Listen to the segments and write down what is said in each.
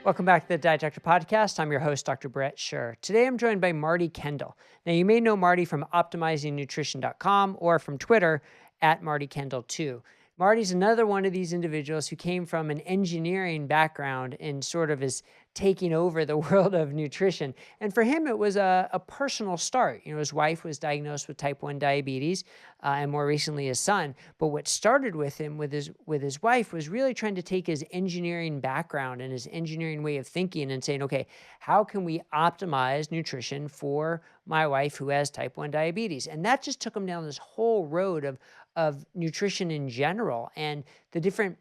Welcome back to the Diet Doctor Podcast. I'm your host, Dr. Brett Scher. Today I'm joined by Marty Kendall. Now, you may know Marty from optimizingnutrition.com or from Twitter at Marty Kendall too. Marty's another one of these individuals who came from an engineering background and sort of is taking over the world of nutrition. And for him, it was a personal start. His wife was diagnosed with type 1 diabetes, and more recently his son. But what started with him with his wife was really trying to take his engineering background and his engineering way of thinking and saying, okay, how can we optimize nutrition for my wife who has type 1 diabetes? And that just took him down this whole road of nutrition in general and the different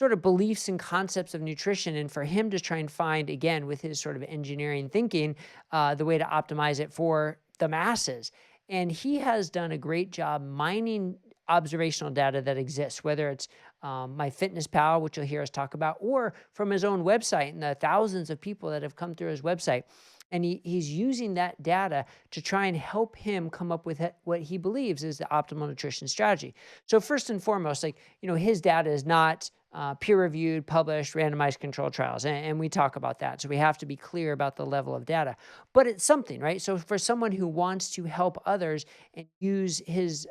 sort of beliefs and concepts of nutrition. And for him to try and find, again, with his sort of engineering thinking, the way to optimize it for the masses. And he has done a great job mining observational data that exists, whether it's MyFitnessPal, which you'll hear us talk about, or from his own website and the thousands of people that have come through his website. And he's using that data to try and help him come up with what he believes is the optimal nutrition strategy. So first and foremost, his data is not peer-reviewed, published, randomized controlled trials, and we talk about that. So we have to be clear about the level of data, but it's something, right? So for someone who wants to help others and use his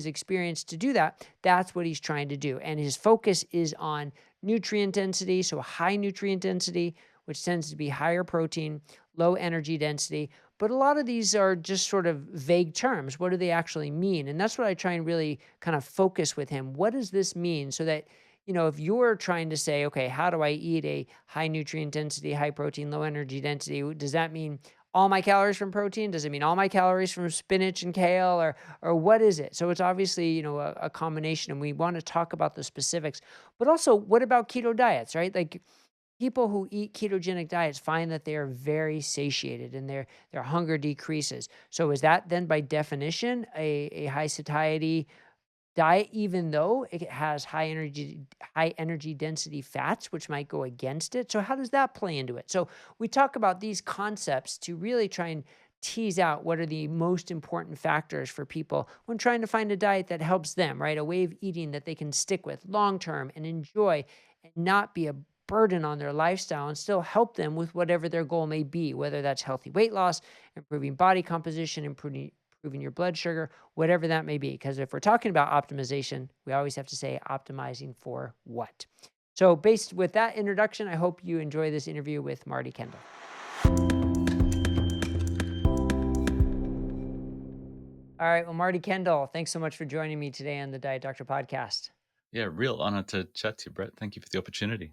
experience to do that, that's what he's trying to do, and his focus is on nutrient density, so high nutrient density, which tends to be higher protein, low energy density. But a lot of these are just sort of vague terms. What do they actually mean? And that's what I try and really kind of focus with him. What does this mean? So that, if you're trying to say, okay, how do I eat a high nutrient density, high protein, low energy density? Does that mean all my calories from protein? Does it mean all my calories from spinach and kale, or what is it? So it's obviously, a combination, and we want to talk about the specifics. But also, what about keto diets, right? Like, people who eat ketogenic diets find that they are very satiated and their hunger decreases. So is that then by definition a high satiety diet, even though it has high energy density fats, which might go against it? So how does that play into it? So we talk about these concepts to really try and tease out what are the most important factors for people when trying to find a diet that helps them, right? A way of eating that they can stick with long term and enjoy and not be a burden on their lifestyle and still help them with whatever their goal may be, whether that's healthy weight loss, improving body composition, improving your blood sugar, whatever that may be. Because if we're talking about optimization, we always have to say optimizing for what. So, based with that introduction, I hope you enjoy this interview with Marty Kendall. All right. Well, Marty Kendall, thanks so much for joining me today on the Diet Doctor podcast. Yeah, real honor to chat to you, Brett. Thank you for the opportunity.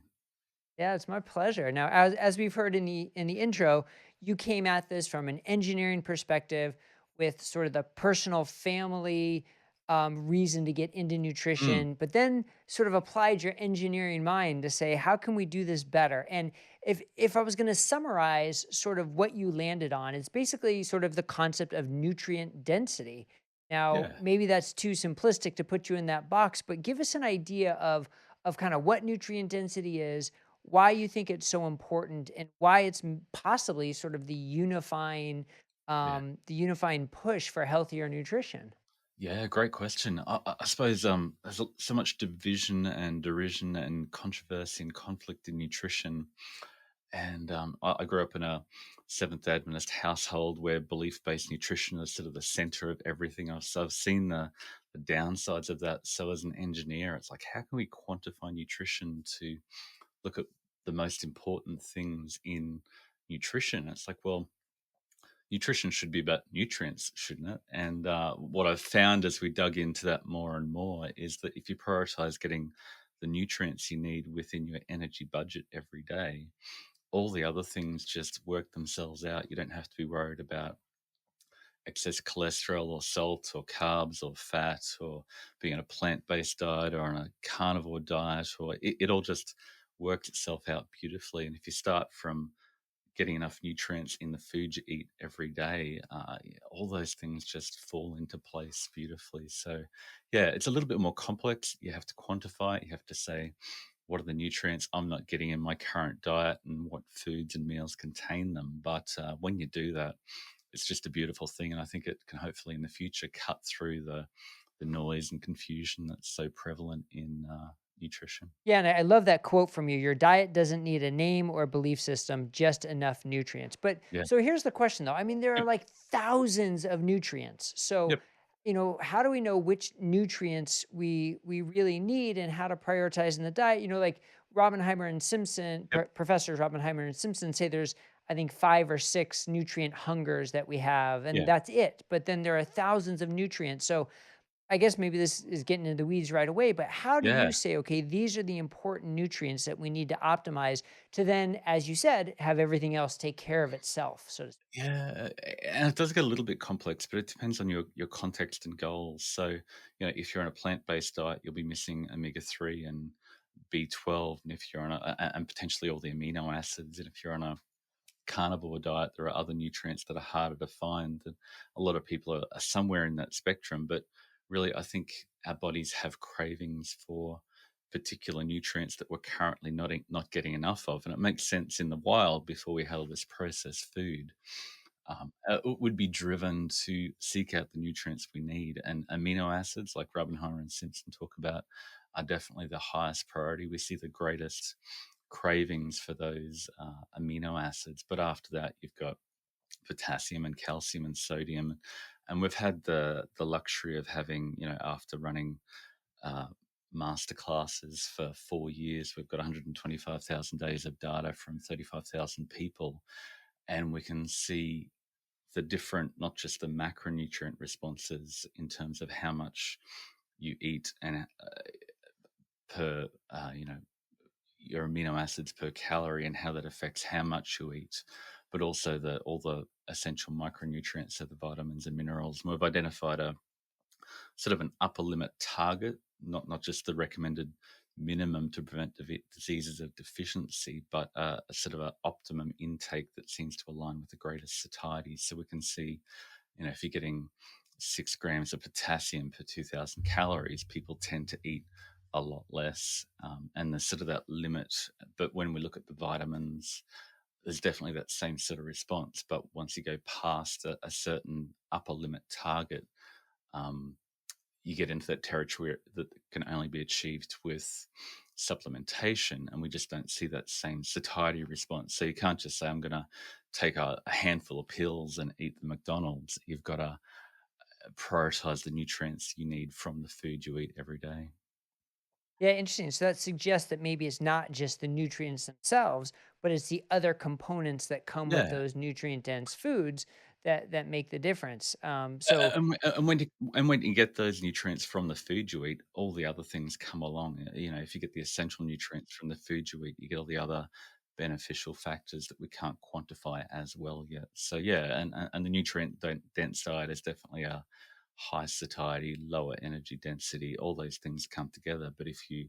Yeah, it's my pleasure. Now, as we've heard in the intro, you came at this from an engineering perspective with sort of the personal family reason to get into Mm, nutrition, but then sort of applied your engineering mind to say, how can we do this better? And if I was going to summarize sort of what you landed on, it's basically sort of the concept of nutrient density. Now, yeah. maybe that's too simplistic to put you in that box, but give us an idea of kind of what nutrient density is, why you think it's so important, and why it's possibly sort of Yeah. the unifying push for healthier nutrition. Yeah, great question. I suppose there's so much division and derision and controversy and conflict in nutrition. And I grew up in a Seventh day Adventist household where belief based nutrition is sort of the center of everything else. So I've seen the downsides of that. So as an engineer, it's like, how can we quantify nutrition to look at the most important things in nutrition? It's like, well, nutrition should be about nutrients, shouldn't it? And what I've found as we dug into that more and more is that if you prioritize getting the nutrients you need within your energy budget every day, all the other things just work themselves out. You don't have to be worried about excess cholesterol or salt or carbs or fat or being on a plant-based diet or on a carnivore diet, or it all just works itself out beautifully. And if you start from getting enough nutrients in the food you eat every day, all those things just fall into place beautifully. So, yeah, it's a little bit more complex. You have to quantify it. You have to say, what are the nutrients I'm not getting in my current diet and what foods and meals contain them? But when you do that, it's just a beautiful thing. And I think it can hopefully in the future cut through the noise and confusion that's so prevalent in nutrition. Yeah, and I love that quote from you. Your diet doesn't need a name or belief system, just enough nutrients. But Yeah. so here's the question though. I mean, there are Yep. like thousands of nutrients. So, Yep. how do we know which nutrients we really need and how to prioritize in the diet? Like Robbenheimer and Simpson, Yep. Professors Robbenheimer and Simpson say there's I think 5 or 6 nutrient hungers that we have, and Yeah. that's it. But then there are thousands of nutrients. So I guess maybe this is getting into the weeds right away, but how do you Yeah. say, okay, these are the important nutrients that we need to optimize to then, as you said, have everything else take care of itself, so to speak? Yeah, and it does get a little bit complex, but it depends on your context and goals. So, if you're on a plant-based diet, you'll be missing omega-3 and B12, and if you're on and potentially all the amino acids, and if you're on a carnivore diet, there are other nutrients that are harder to find. And a lot of people are somewhere in that spectrum, but really, I think our bodies have cravings for particular nutrients that we're currently not getting enough of, and it makes sense in the wild before we had all this processed food. Would be driven to seek out the nutrients we need. And amino acids, like Rubbenheimer and Simpson talk about, are definitely the highest priority. We see the greatest cravings for those amino acids. But after that, you've got potassium and calcium and sodium. And we've had the luxury of having, after running uh, master classes for 4 years, we've got 125,000 days of data from 35,000 people. And we can see the different, not just the macronutrient responses in terms of how much you eat and per, your amino acids per calorie and how that affects how much you eat, but also all the essential micronutrients, so the vitamins and minerals. And we've identified a sort of an upper limit target, not just the recommended minimum to prevent diseases of deficiency, but a sort of an optimum intake that seems to align with the greatest satiety. So we can see, if you're getting 6 grams of potassium per 2,000 calories, people tend to eat a lot less. And there's sort of that limit. But when we look at the vitamins, there's definitely that same sort of response. But once you go past a certain upper limit target, um, you get into that territory that can only be achieved with supplementation, and we just don't see that same satiety response. So you can't just say, I'm going to take a handful of pills and eat the McDonald's. You've got to prioritize the nutrients you need from the food you eat every day. Yeah, interesting. So that suggests that maybe it's not just the nutrients themselves, but it's the other components that come with Yeah. those nutrient dense foods that make the difference. A- So And, and when you, and when you get those nutrients from the food you eat, all the other things come along. If you get the essential nutrients from the food you eat, you get all the other beneficial factors that we can't quantify as well yet. So yeah, and the nutrient dense diet is definitely a high satiety, lower energy density. All those things come together. But if you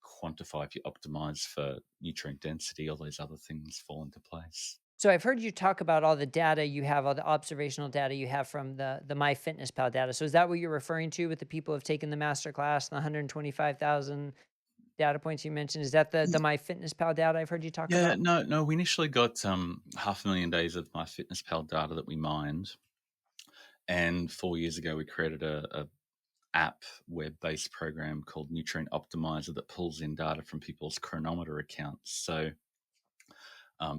quantify, if you optimize for nutrient density, all those other things fall into place. So I've heard you talk about all the data you have, all the observational data you have from the MyFitnessPal data. So is that what you're referring to with the people who have taken the master class, the 125,000 data points you mentioned? Is that the MyFitnessPal data I've heard you talk Yeah, about? no. We initially got 500,000 days of my MyFitnessPal data that we mined, and 4 years ago we created a app web-based program called Nutrient Optimizer that pulls in data from people's chronometer accounts. So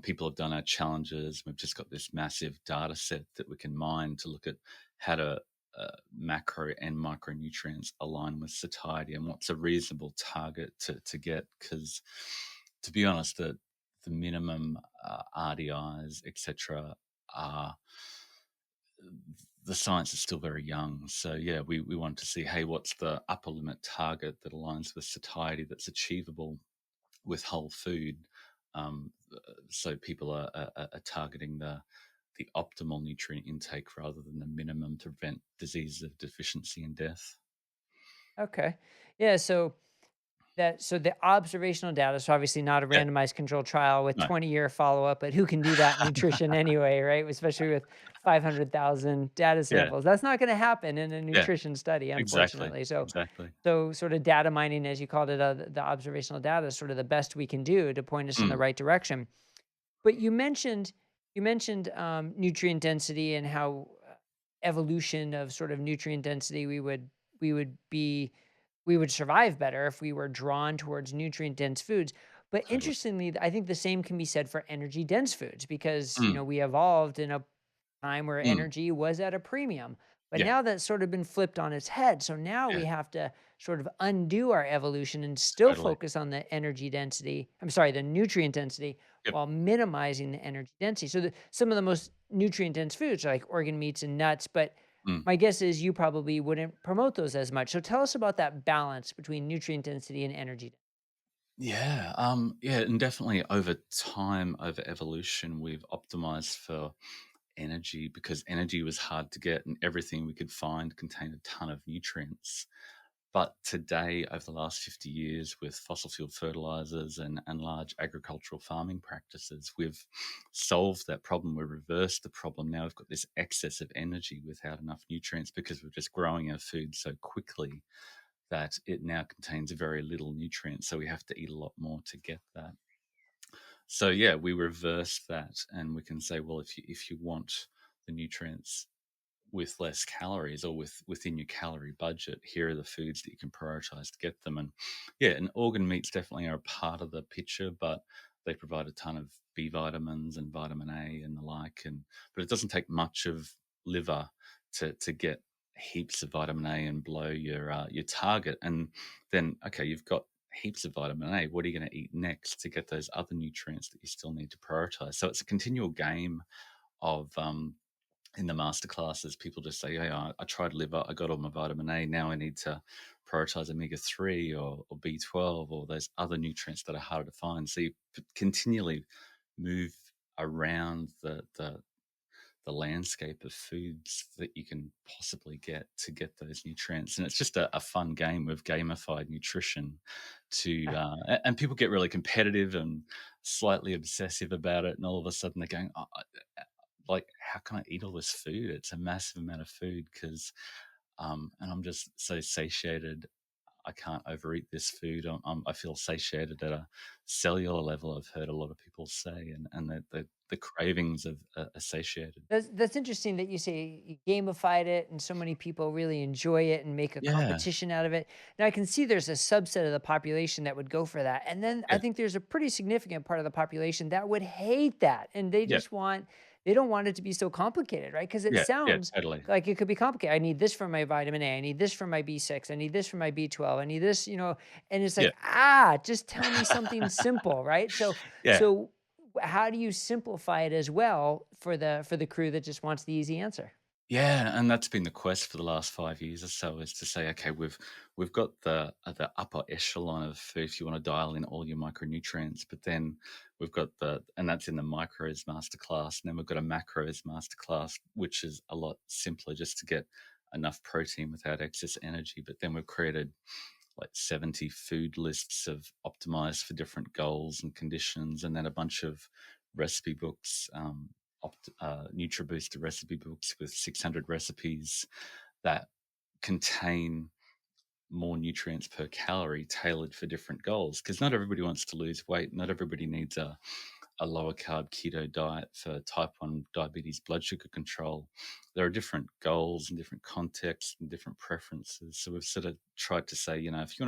people have done our challenges. We've just got this massive data set that we can mine to look at how to macro and micronutrients align with satiety and what's a reasonable target to get. Because to be honest, the minimum RDIs, etc., are the science is still very young. So yeah, we want to see, hey, what's the upper limit target that aligns with satiety that's achievable with whole food. So people are targeting the optimal nutrient intake rather than the minimum to prevent diseases of deficiency and death. Okay. Yeah, so the observational data, so obviously not a Yeah, randomized controlled trial with no, 20-year follow-up, but who can do that in nutrition anyway, right? Especially with 500,000 data yeah, samples. That's not gonna happen in a yeah, nutrition study, exactly, unfortunately. So exactly. so sort of data mining, as you called it, the observational data is sort of the best we can do to point us in the Mm, right direction. But you mentioned nutrient density and how evolution of sort of nutrient density we would be we would survive better if we were drawn towards nutrient dense foods. But Totally. interestingly, I think the same can be said for energy dense foods because, Mm, we evolved in a time where mm, energy was at a premium. But yeah, now that's sort of been flipped on its head. So now yeah, we have to sort of undo our evolution and still totally. focus on the energy density. I'm sorry, the nutrient density Yep. while minimizing the energy density. So some of the most nutrient dense foods are like organ meats and nuts, but Mm. my guess is you probably wouldn't promote those as much. So tell us about that balance between nutrient density and energy. Yeah, and definitely over time, over evolution, we've optimized for energy because energy was hard to get and everything we could find contained a ton of nutrients. But today, over the last 50 years, with fossil fuel fertilizers and large agricultural farming practices, we've solved that problem. We've reversed the problem. Now we've got this excess of energy without enough nutrients because we're just growing our food so quickly that it now contains very little nutrients. So we have to eat a lot more to get that. So yeah, we reverse that and we can say, well, if you want the nutrients with less calories or within your calorie budget, here are the foods that you can prioritize to get them. And yeah, and organ meats definitely are a part of the picture, but they provide a ton of B vitamins and vitamin A and the like. And but it doesn't take much of liver to get heaps of vitamin A and blow your target. And then okay, you've got heaps of vitamin A. What are you going to eat next to get those other nutrients that you still need to prioritize? So it's a continual game of in the master classes, people just say, "Hey, I tried liver, I got all my vitamin A. Now I need to prioritize omega 3 or B12 or those other nutrients that are harder to find." So you continually move around the landscape of foods that you can possibly get to get those nutrients. And it's just a fun game with gamified nutrition to, and people get really competitive and slightly obsessive about it. And all of a sudden they're going, like, how can I eat all this food? It's a massive amount of food because, and I'm just so satiated. I can't overeat this food. I feel satiated at a cellular level. I've heard a lot of people say, and the cravings of are satiated. That's interesting that you say you gamified it and so many people really enjoy it and make a Yeah, competition out of it. Now I can see there's a subset of the population that would go for that. And then I yeah, think there's a pretty significant part of the population that would hate that. And yeah, they don't want it to be so complicated, right? Because it yeah, sounds totally. like it could be complicated. I need this for my vitamin A. I need this for my B6. I need this for my B12. I need this, and it's Yeah, like, just tell me something simple, right? So, yeah. so how do you simplify it as well for the crew that just wants the easy answer? Yeah, and that's been the quest for the last 5 years or so is to say, okay, we've got the upper echelon of food if you want to dial in all your micronutrients, but then we've got and that's in the micros masterclass, and then we've got a macros masterclass, which is a lot simpler just to get enough protein without excess energy. But then we've created like 70 food lists of optimized for different goals and conditions, and then a bunch of recipe books, NutriBooster recipe books with 600 recipes that contain more nutrients per calorie tailored for different goals. Because not everybody wants to lose weight, not everybody needs a lower carb keto diet for type 1 diabetes blood sugar control. There are different goals and different contexts and different preferences. So we've sort of tried to say, if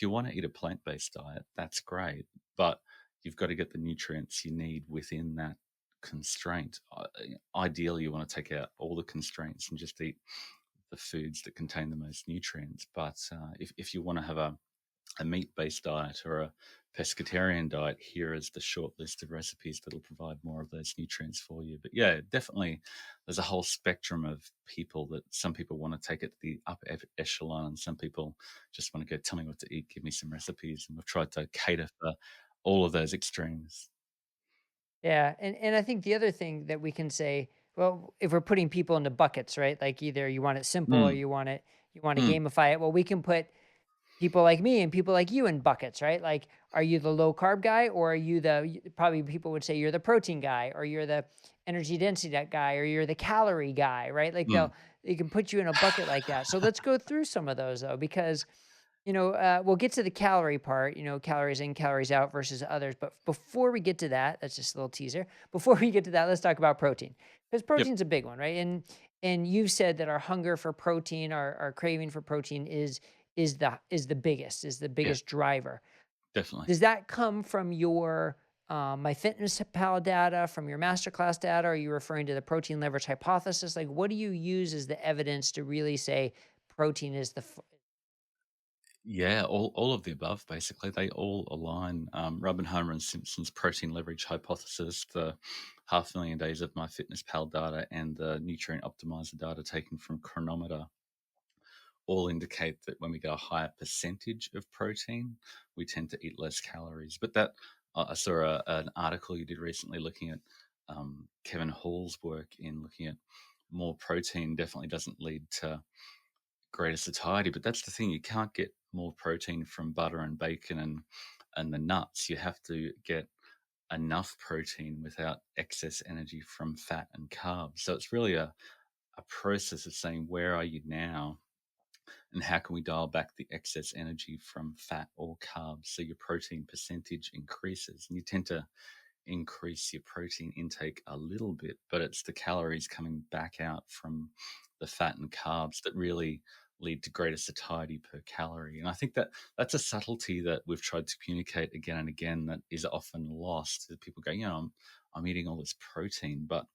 you want to eat a plant-based diet, that's great, but you've got to get the nutrients you need within that constraint. Ideally, you want to take out all the constraints and just eat the foods that contain the most nutrients. But if you want to have a meat based diet or a pescatarian diet, here is the short list of recipes that'll provide more of those nutrients for you. But yeah, definitely there's a whole spectrum of people that some people want to take it to the upper echelon, and some people just want to go, tell me what to eat, give me some recipes. And we've tried to cater for all of those extremes. Yeah, and I think the other thing that we can say, well, if we're putting people into buckets, right? Like either you want it simple or Mm, you want to mm, gamify it. Well, we can put people like me and people like you in buckets, right? Like, are you the low carb guy or are you probably people would say you're the protein guy or you're the energy density that guy or you're the calorie guy, right? Like mm. they can put you in a bucket like that. So let's go through some of those though, because we'll get to the calorie part, calories in, calories out versus others. But before we get to that, that's just a little teaser. Before we get to that, let's talk about protein because Yep. protein's a big one, right? And you've said that our hunger for protein, our craving for protein is the Yeah, biggest driver. definitely. Does that come from your MyFitnessPal data, from your masterclass data? Are you referring to the protein leverage hypothesis? Like, what do you use as the evidence to really say protein is Yeah, all of the above, basically. They all align. Rubbenheimer and Simpson's protein leverage hypothesis, the 500,000 days of MyFitnessPal data, and the nutrient optimizer data taken from Chronometer all indicate that when we get a higher percentage of protein, we tend to eat less calories. But I saw an article you did recently looking at Kevin Hall's work in looking at more protein definitely doesn't lead to greater satiety. But that's the thing, you can't get more protein from butter and bacon and the nuts. You have to get enough protein without excess energy from fat and carbs. So it's really a process of saying, where are you now? And how can we dial back the excess energy from fat or carbs so your protein percentage increases? And you tend to increase your protein intake a little bit, but it's the calories coming back out from the fat and carbs that really lead to greater satiety per calorie. And I think that that's a subtlety that we've tried to communicate again and again that is often lost. That people go, I'm eating all this protein, but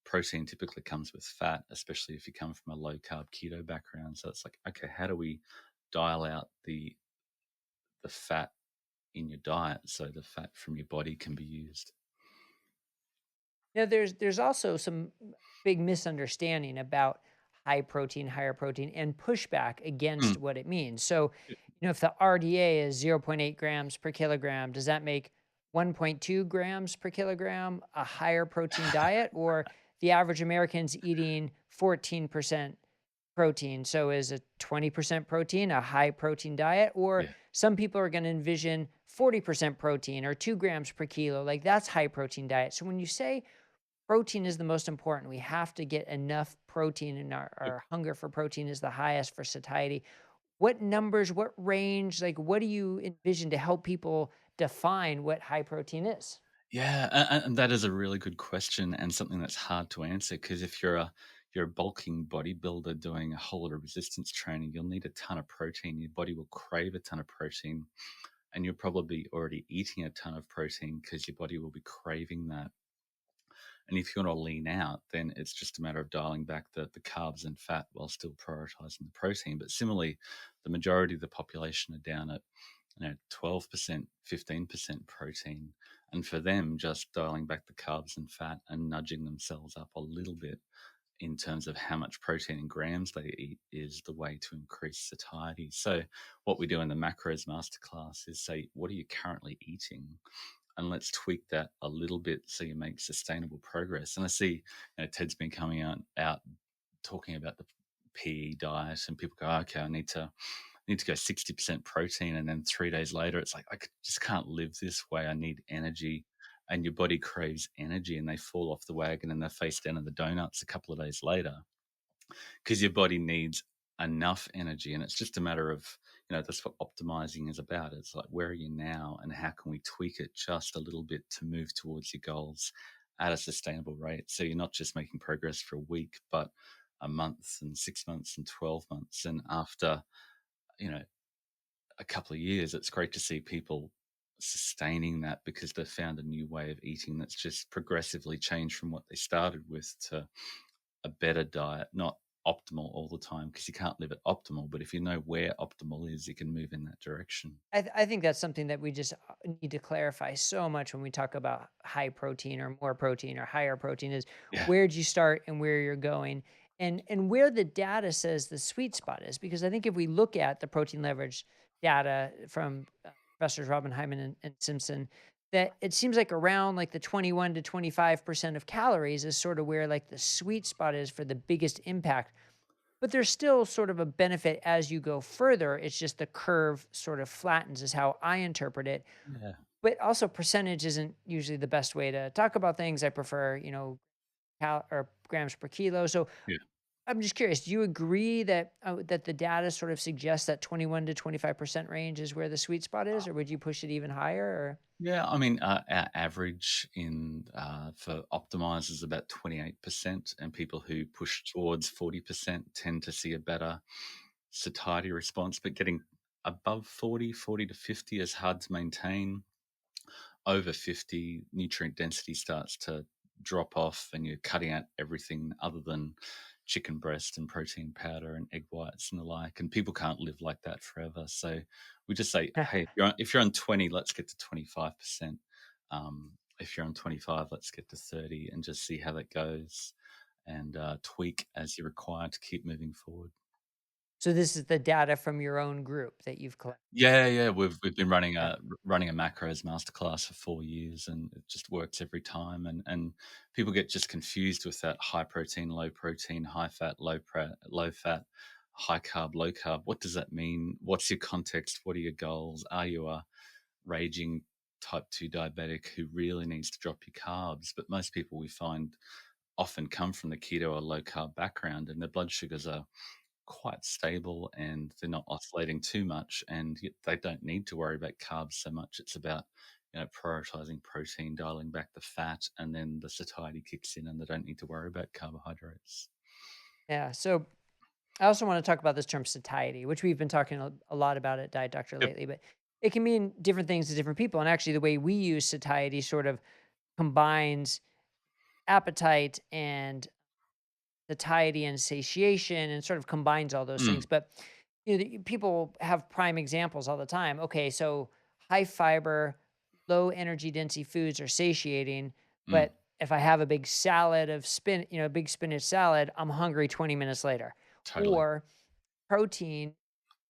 protein typically comes with fat, especially if you come from a low carb keto background. So it's like, okay, how do we dial out the fat in your diet so the fat from your body can be used? Now, there's also some big misunderstanding about high protein, higher protein, and pushback Mm. against what it means. So, if the RDA is 0.8 grams per kilogram, does that make 1.2 grams per kilogram a higher protein diet, or the average American's eating 14% protein? So, is a 20% protein a high protein diet, or Yeah. some people are going to envision 40% protein or 2 grams per kilo? Like that's high protein diet. So, when you say protein is the most important. We have to get enough protein, and our hunger for protein is the highest for satiety. What numbers, what range, like what do you envision to help people define what high protein is? Yeah, and that is a really good question and something that's hard to answer because if you're a bulking bodybuilder doing a whole lot of resistance training, you'll need a ton of protein. Your body will crave a ton of protein, and you're probably already eating a ton of protein because your body will be craving that. And if you want to lean out, then it's just a matter of dialing back the carbs and fat while still prioritizing the protein. But similarly, the majority of the population are down at 12%, 15% protein. And for them, just dialing back the carbs and fat and nudging themselves up a little bit in terms of how much protein in grams they eat is the way to increase satiety. So, what we do in the macros masterclass is say, what are you currently eating? And let's tweak that a little bit so you make sustainable progress. And I see, Ted's been coming out talking about the PE diet, and people go, okay, I need to go 60% protein, and then 3 days later, it's like just can't live this way. I need energy, and your body craves energy, and they fall off the wagon and they're face down in the donuts a couple of days later because your body needs enough energy, and it's just a matter of that's what optimizing is about. It's like, where are you now and how can we tweak it just a little bit to move towards your goals at a sustainable rate, so you're not just making progress for a week but a month and 6 months and 12 months. And after you know a couple of years, it's great to see people sustaining that because they've found a new way of eating that's just progressively changed from what they started with to a better diet, not optimal all the time, because you can't live at optimal. But if you know where optimal is, you can move in that direction. I think that's something that we just need to clarify so much when we talk about high protein or more protein or higher protein is Yeah. where'd you start and where you're going, and where the data says the sweet spot is. Because I think if we look at the protein leverage data from Professors Robbenheimer and Simpson, that it seems like around like the 21 to 25% of calories is sort of where like the sweet spot is for the biggest impact, but there's still sort of a benefit as you go further. It's just the curve sort of flattens, is how I interpret it. Yeah. But also, percentage isn't usually the best way to talk about things. I prefer, or grams per kilo. So Yeah. I'm just curious. Do you agree that that the data sort of suggests that 21 to 25% range is where the sweet spot is, or would you push it even higher? Or Yeah, I mean, our average in for optimizers is about 28%, and people who push towards 40% tend to see a better satiety response. But getting above 40 to 50 is hard to maintain. Over 50, nutrient density starts to drop off, and you're cutting out everything other than chicken breast and protein powder and egg whites and the like. And people can't live like that forever. So we just say, hey, if you're on 20, let's get to 25%. If you're on 25, let's get to 30 and just see how that goes, and tweak as you're required to keep moving forward. So this is the data from your own group that you've collected. Yeah, yeah, we've been Okay. running a macros masterclass for 4 years, and it just works every time, and people get just confused with that high protein, high fat, low fat, high carb, low carb. What does that mean? What's your context? What are your goals? Are you a raging type 2 diabetic who really needs to drop your carbs? But most people we find often come from the keto or low carb background, and their blood sugars are quite stable and they're not oscillating too much, and yet they don't need to worry about carbs so much. It's about prioritizing protein, dialing back the fat, and then the satiety kicks in and they don't need to worry about carbohydrates. Yeah. So I also want to talk about this term satiety, which we've been talking a lot about at Diet Doctor Yep. lately, but it can mean different things to different people. And actually, the way we use satiety sort of combines appetite and satiety and satiation and sort of combines all those Mm, things. But people have prime examples all the time. Okay, so high fiber, low energy density foods are satiating, mm, but if I have a big salad of a big spinach salad, I'm hungry 20 minutes later. totally. Or protein,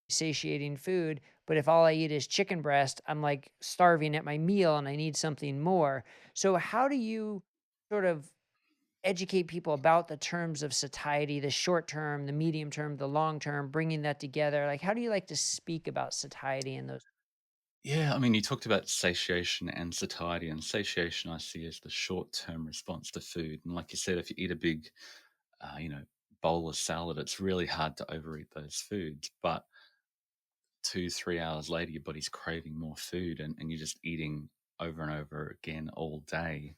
satiating food, but if all I eat is chicken breast, I'm like starving at my meal and I need something more. So how do you sort of educate people about the terms of satiety, the short term, the medium term, the long term, bringing that together? Like, how do you like to speak about satiety in those? Yeah, I mean, you talked about satiation and satiety, and satiation I see as the short-term response to food. And like you said, if you eat a big, uh, you know, bowl of salad, it's really hard to overeat those foods. But 2 3 hours later your body's craving more food, and you're just eating over and over again all day.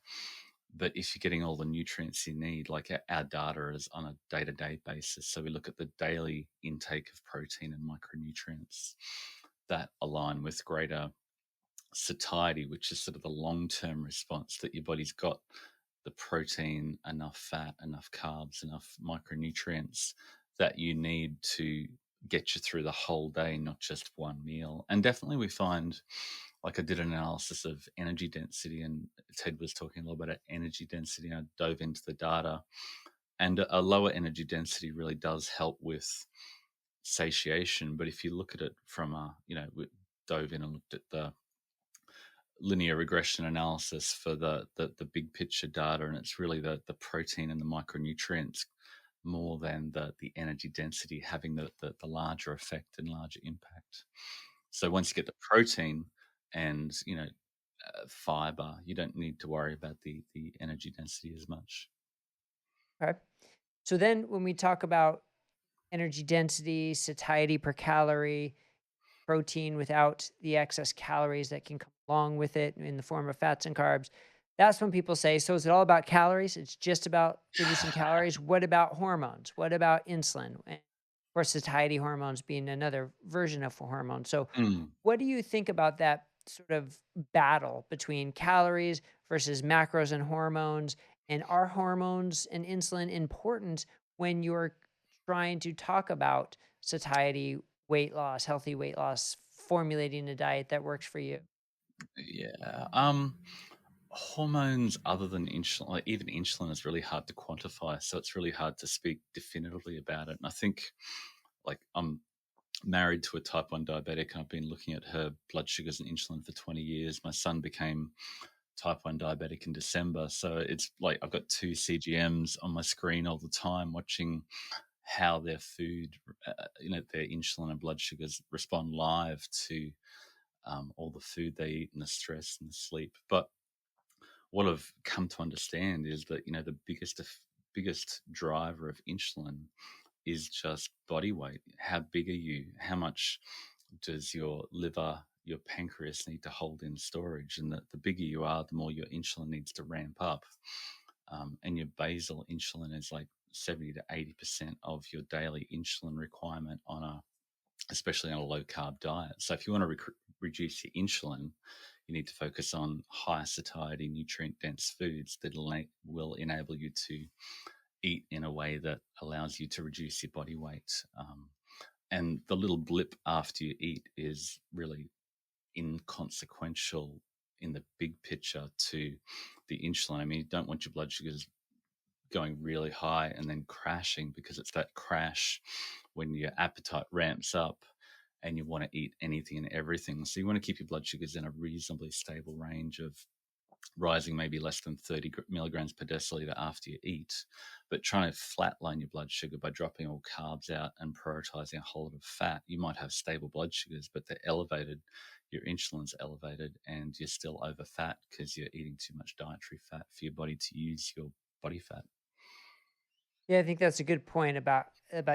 But if you're getting all the nutrients you need, like our data is on a day-to-day basis, so we look at the daily intake of protein and micronutrients that align with greater satiety, which is sort of the long-term response that your body's got the protein, enough fat, enough carbs, enough micronutrients that you need to get you through the whole day, not just one meal. And definitely we find, like I did an analysis of energy density, and Ted was talking a little bit about energy density, and I dove into the data, and a lower energy density really does help with satiation. But if you look at it from we dove in and looked at the linear regression analysis for the big picture data, and it's really the protein and the micronutrients more than the energy density having the larger effect and larger impact. So once you get the protein and fiber, you don't need to worry about the energy density as much. Okay. So then when we talk about energy density, satiety per calorie, protein without the excess calories that can come along with it in the form of fats and carbs. That's when people say, so is it all about calories? It's just about reducing calories. What about hormones? What about insulin? And of course, satiety hormones being another version of hormones. So, Mm. what do you think about that sort of battle between calories versus macros and hormones? And are hormones and insulin important when you're trying to talk about satiety, weight loss, healthy weight loss, formulating a diet that works for you? Yeah. Hormones other than insulin, like even insulin, is really hard to quantify. So it's really hard to speak definitively about it. And I think, like, I'm married to a type 1 diabetic. I've been looking at her blood sugars and insulin for 20 years. My son became type 1 diabetic in December. So it's like I've got two CGMs on my screen all the time, watching how their food, their insulin and blood sugars respond live to all the food they eat and the stress and the sleep. But what I've come to understand is that the biggest driver of insulin is just body weight. How big are you? How much does your liver, your pancreas need to hold in storage? And the bigger you are, the more your insulin needs to ramp up. And your basal insulin is like 70 to 80% of your daily insulin requirement on a especially on a low carb diet. So if you want to reduce your insulin, you need to focus on high satiety, nutrient dense foods that will enable you to eat in a way that allows you to reduce your body weight. And the little blip after you eat is really inconsequential in the big picture to the insulin. I mean, you don't want your blood sugars going really high and then crashing, because it's that crash when your appetite ramps up and you want to eat anything and everything. So you want to keep your blood sugars in a reasonably stable range of rising maybe less than 30 milligrams per deciliter after you eat, but trying to flatline your blood sugar by dropping all carbs out and prioritizing a whole lot of fat. You might have stable blood sugars, but they're elevated. Your insulin's elevated and you're still over fat because you're eating too much dietary fat for your body to use your body fat. Yeah, I think that's a good point about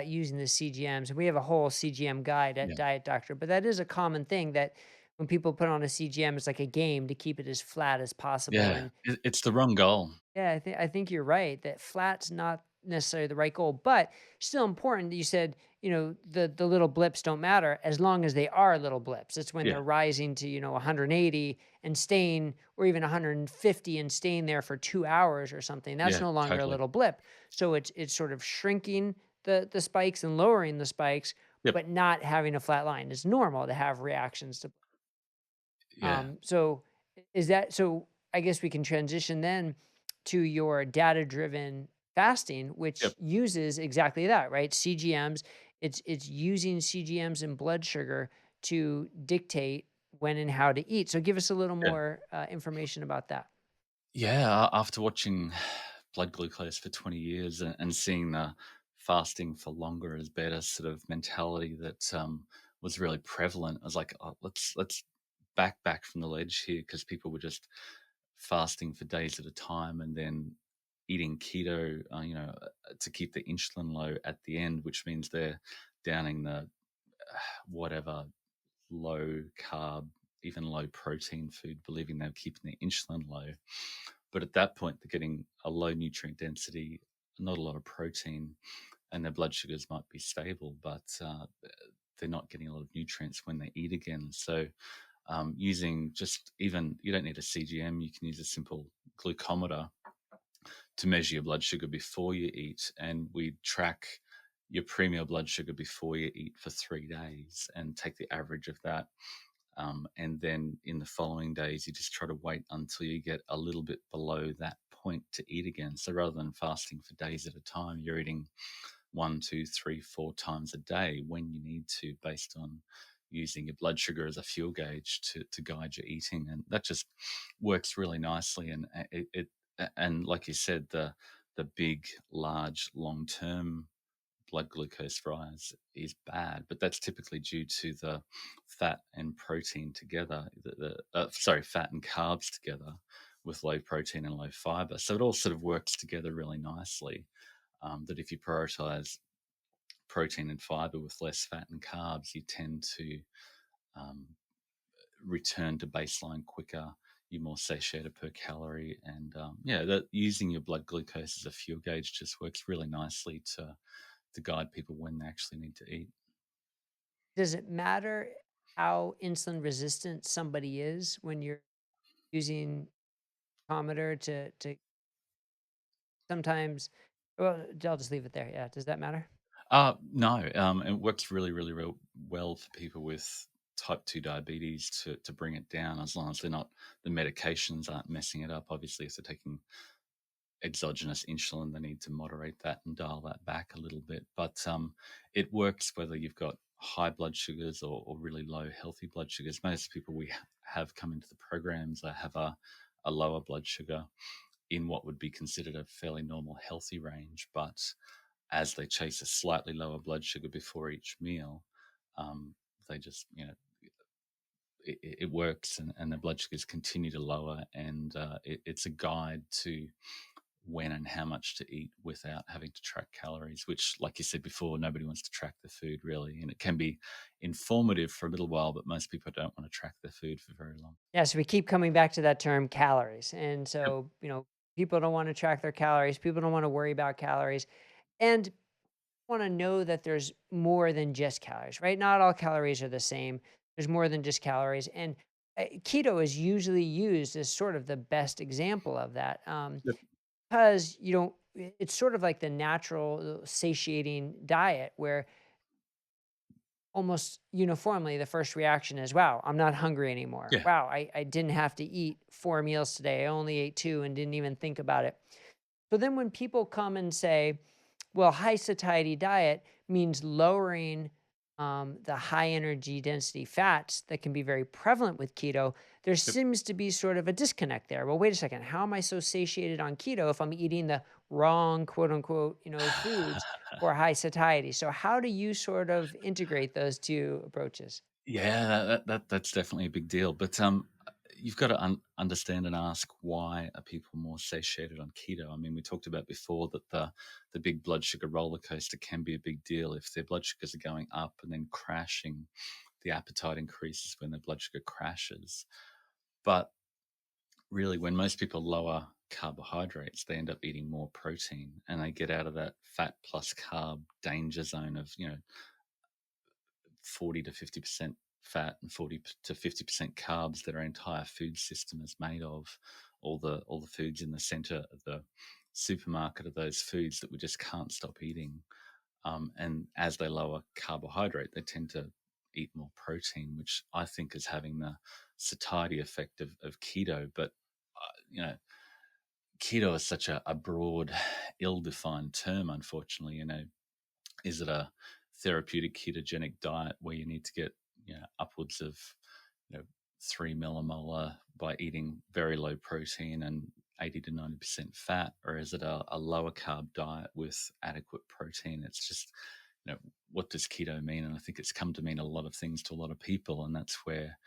using the CGMs. And we have a whole CGM guide at Yeah. Diet Doctor, but that is a common thing that when people put on a CGM, it's like a game to keep it as flat as possible. Yeah. And It's the wrong goal. yeah, I think you're right that flat's not necessarily the right goal, but still important. You said, the little blips don't matter as long as they are little blips. It's when Yeah. they're rising to, 180 and staying, or even 150 and staying there for 2 hours or something. That's Yeah. no longer a Totally. little blip. So it's sort of shrinking the spikes and lowering the spikes, Yep. but not having a flat line. It's normal to have reactions to Yeah. so is that so I guess we can transition then to your data-driven fasting, Yep. which uses exactly that, right? CGMs. It's using CGMs and blood sugar to dictate when and how to eat. So give us a little Yeah. more information about that. Yeah, after watching blood glucose for 20 years and seeing the fasting for longer is better sort of mentality that was really prevalent, I was like, oh, let's back from the ledge here, because people were just fasting for days at a time and then eating keto, to keep the insulin low at the end, which means they're downing the whatever low carb, even low protein food, believing they're keeping their insulin low. But at that point, they're getting a low nutrient density, not a lot of protein, and their blood sugars might be stable, but they're not getting a lot of nutrients when they eat again. So, using just even, you don't need a CGM, you can use a simple glucometer to measure your blood sugar before you eat. And we track your pre-meal blood sugar before you eat for 3 days and take the average of that. And then in the following days, you just try to wait until you get a little bit below that point to eat again. So rather than fasting for days at a time, you're eating one, two, three, 4 times a day when you need to, based on using your blood sugar as a fuel gauge to guide your eating. And that just works really nicely. And and like you said, the big, large, long term blood glucose rise is bad, but that's typically due to the fat and protein together, fat and carbs together with low protein and low fiber. So it all sort of works together really nicely. That if you prioritize protein and fiber with less fat and carbs, you tend to um, return to baseline quicker. You're more satiated per calorie, and yeah, that using your blood glucose as a fuel gauge just works really nicely to guide people when they actually need to eat. Does it matter how insulin resistant somebody is when you're using glucometer to sometimes well, I'll just leave it there. Yeah. Does that matter? No, it works really, really real well for people with type 2 diabetes to bring it down, as long as they're not, the medications aren't messing it up. Obviously, if they're taking exogenous insulin, they need to moderate that and dial that back a little bit. But it works whether you've got high blood sugars or really low healthy blood sugars. Most people we have come into the programs, they have a lower blood sugar in what would be considered a fairly normal healthy range. But as they chase a slightly lower blood sugar before each meal, they just, it works, and the blood sugars continue to lower. And it's a guide to when and how much to eat without having to track calories, which, like you said before, nobody wants to track their food really. And it can be informative for a little while, but most people don't want to track their food for very long. Yeah, so we keep coming back to that term calories. And Yep. so, people don't want to track their calories. People don't want to worry about calories. And want to know that there's more than just calories, right? Not all calories are the same. There's more than just calories. And keto is usually used as sort of the best example of that. Yep. Because you don't it's sort of like the natural satiating diet where almost uniformly the first reaction is, wow, I'm not hungry anymore. Yeah. Wow, I didn't have to eat 4 meals today. I only ate two and didn't even think about it. So then when people come and say, well, high satiety diet means lowering the high energy density fats that can be very prevalent with keto, there Yep. seems to be sort of a disconnect there. Well, wait a second. How am I so satiated on keto if I'm eating the wrong, quote unquote, foods for high satiety? So, how do you sort of integrate those two approaches? Yeah, that's definitely a big deal. But you've got to understand and ask, why are people more satiated on keto? I mean, we talked about before that the big blood sugar roller coaster can be a big deal if their blood sugars are going up and then crashing. The appetite increases when their blood sugar crashes. But really, when most people lower carbohydrates, they end up eating more protein, and they get out of that fat plus carb danger zone of 40 to 50% fat and 40 to 50% carbs that our entire food system is made of. All the foods in the center of the supermarket are those foods that we just can't stop eating. And as they lower carbohydrate, they tend to eat more protein, which I think is having the satiety effect of keto. But you know, keto is such a broad, ill-defined term. Unfortunately, is it a therapeutic ketogenic diet where you need to get upwards of you know 3 millimolar by eating very low protein and 80 to 90% fat, or is it a lower carb diet with adequate protein? It's just what does keto mean? And I think it's come to mean a lot of things to a lot of people, and that's where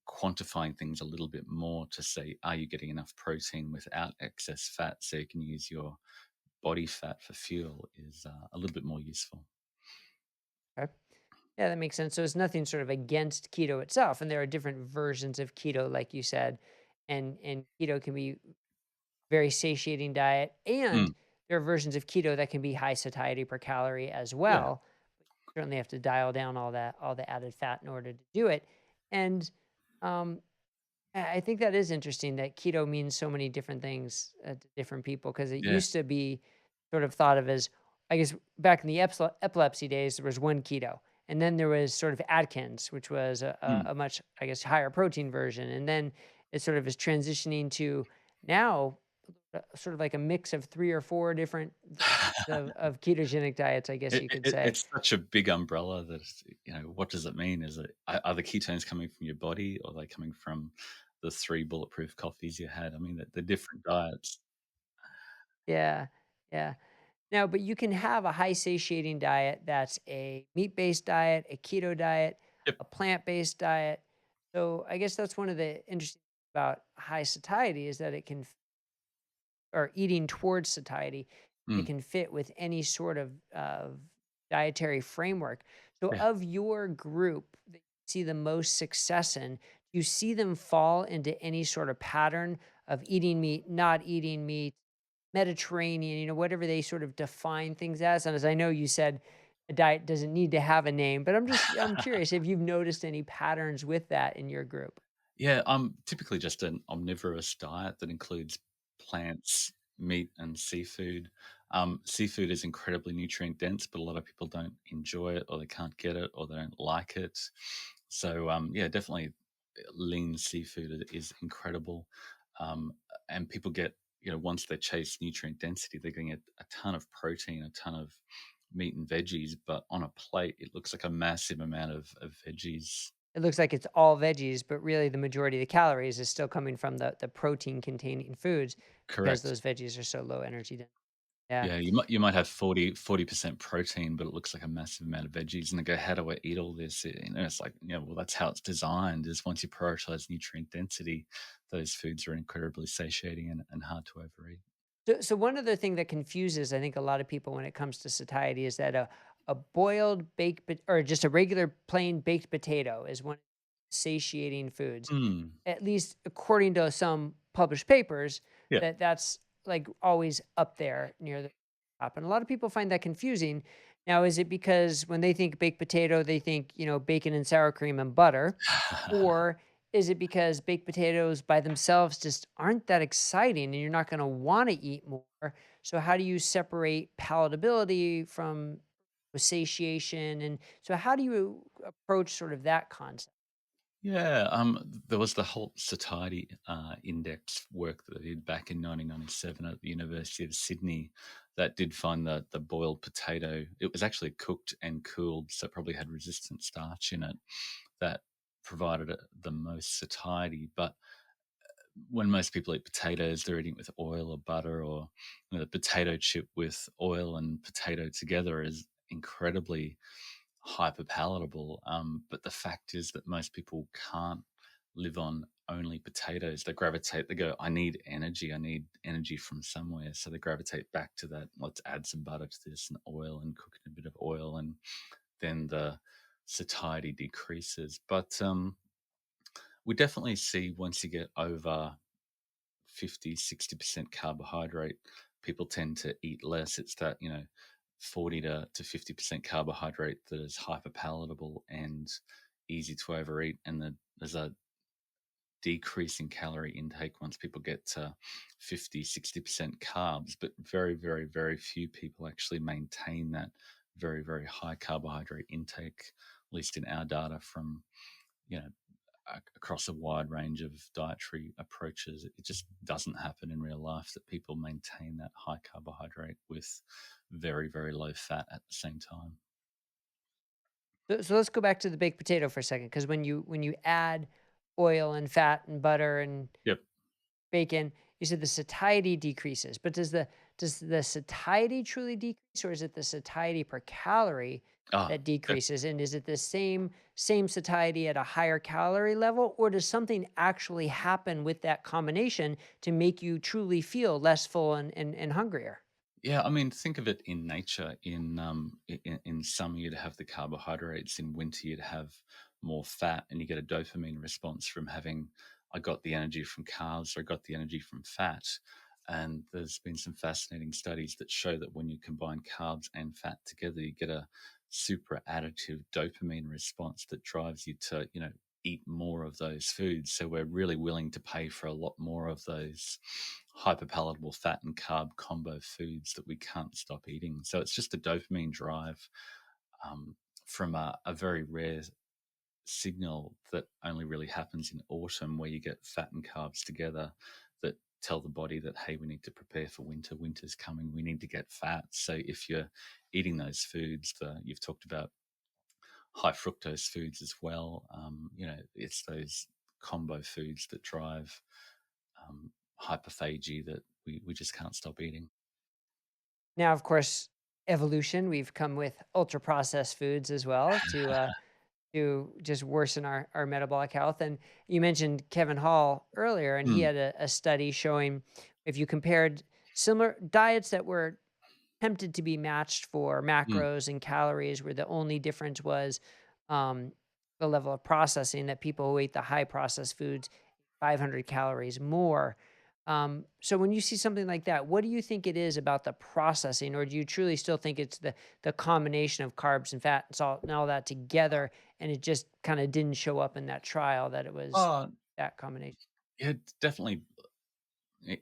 quantifying things a little bit more to say, are you getting enough protein without excess fat so you can use your body fat for fuel is a little bit more useful. Okay. Yeah, that makes sense. So it's nothing sort of against keto itself. And there are different versions of keto, like you said. And keto can be very satiating diet. And Mm, there are versions of keto that can be high satiety per calorie as yeah. well. Certainly have to dial down all the added fat in order to do it. And um, I think that is interesting that keto means so many different things to different people because it Yeah. used to be sort of thought of as, I guess, back in the epilepsy days, there was one keto. And then there was sort of Atkins, which was Mm. a much, I guess, higher protein version. And then it sort of is transitioning to now sort of like a mix of three or four different of ketogenic diets, I guess you could say. It's such a big umbrella that what does it mean? Is it are the ketones coming from your body, or are they coming from the three bulletproof coffees you had? I mean, the different diets. Yeah. Yeah. Now, but you can have a high satiating diet that's a meat-based diet, a keto diet, Yep. a plant-based diet. So I guess that's one of the interesting things about high satiety is that it can or eating towards satiety, it Mm. can fit with any sort of dietary framework. So Yeah. of your group that you see the most success in, do you see them fall into any sort of pattern of eating meat, not eating meat, Mediterranean, whatever they sort of define things as. And as I know you said, a diet doesn't need to have a name, but I'm curious if you've noticed any patterns with that in your group. Yeah, I'm typically just an omnivorous diet that includes plants, meat, and seafood. Seafood is incredibly nutrient dense, but a lot of people don't enjoy it, or they can't get it, or they don't like it. So, yeah, definitely lean seafood is incredible. Um, and people get, once they chase nutrient density, they're getting a ton of protein, a ton of meat and veggies, but on a plate, it looks like a massive amount of veggies. It looks like it's all veggies, but really the majority of the calories is still coming from the protein containing foods because Correct. those veggies are so low energy dense. Yeah. Yeah, you might have 40% protein, but it looks like a massive amount of veggies, and they go, "How do I eat all this?" It's like, yeah, well, that's how it's designed. Is once you prioritize nutrient density, those foods are incredibly satiating and hard to overeat. So one other thing that confuses, I think, a lot of people when it comes to satiety is that a boiled or just a regular plain baked potato is one of the satiating foods, Mm, at least according to some published papers, yeah. that's like always up there near the top. And a lot of people find that confusing Now, is it because when they think baked potato, they think, bacon and sour cream and butter? Or is it because baked potatoes by themselves just aren't that exciting and you're not going to want to eat more? So, how do you separate palatability from satiation? And so, how do you approach sort of that concept? Yeah, there was the whole satiety index work that I did back in 1997 at the University of Sydney that did find the boiled potato. It was actually cooked and cooled, so it probably had resistant starch in it that provided the most satiety. But when most people eat potatoes, they're eating it with oil or butter, or the potato chip with oil and potato together is incredibly hyper palatable. But the fact is that most people can't live on only potatoes. They gravitate, they go, I need energy from somewhere. So they gravitate back to that. Let's add some butter to this and oil and cook it in a bit of oil. And then the satiety decreases. But we definitely see once you get over 50, 60% carbohydrate, people tend to eat less. It's that, 40 to 50% carbohydrate that is hyper palatable and easy to overeat. And there's a decrease in calorie intake once people get to 50, 60% carbs. But very, very, very few people actually maintain that very, very high carbohydrate intake, at least in our data from, you know, across a wide range of dietary approaches. It just doesn't happen in real life that people maintain that high carbohydrate with very, very low fat at the same time. So let's go back to the baked potato for a second, because when you add oil and fat and butter and Yep. bacon, you said the satiety decreases, but does the satiety truly decrease, or is it the satiety per calorie Ah, that decreases? And is it the same satiety at a higher calorie level, or does something actually happen with that combination to make you truly feel less full and hungrier? yeah, I mean, think of it in nature. In summer, you'd have the carbohydrates. In winter, you'd have more fat, and you get a dopamine response from having. I got the energy from carbs, or I got the energy from fat. And there's been some fascinating studies that show that when you combine carbs and fat together, you get a super additive dopamine response that drives you to, eat more of those foods. So we're really willing to pay for a lot more of those hyperpalatable fat and carb combo foods that we can't stop eating. So it's just a dopamine drive um, from a very rare signal that only really happens in autumn, where you get fat and carbs together that tell the body that, hey, we need to prepare for winter. Winter's coming. We need to get fat. So if you're eating those foods, you've talked about high fructose foods as well. It's those combo foods that drive hyperphagy that we just can't stop eating. Now, of course, evolution, we've come with ultra processed foods as well to just worsen our metabolic health. And you mentioned Kevin Hall earlier, and he Mm, had a study showing if you compared similar diets that were tempted to be matched for mm. macros and calories, where the only difference was um, the level of processing, that people who ate the high processed foods 500 calories more. So when you see something like that, what do you think it is about the processing, or do you truly still think it's the combination of carbs and fat and salt and all that together, and it just kind of didn't show up in that trial that it was Uh, that combination? yeah, definitely.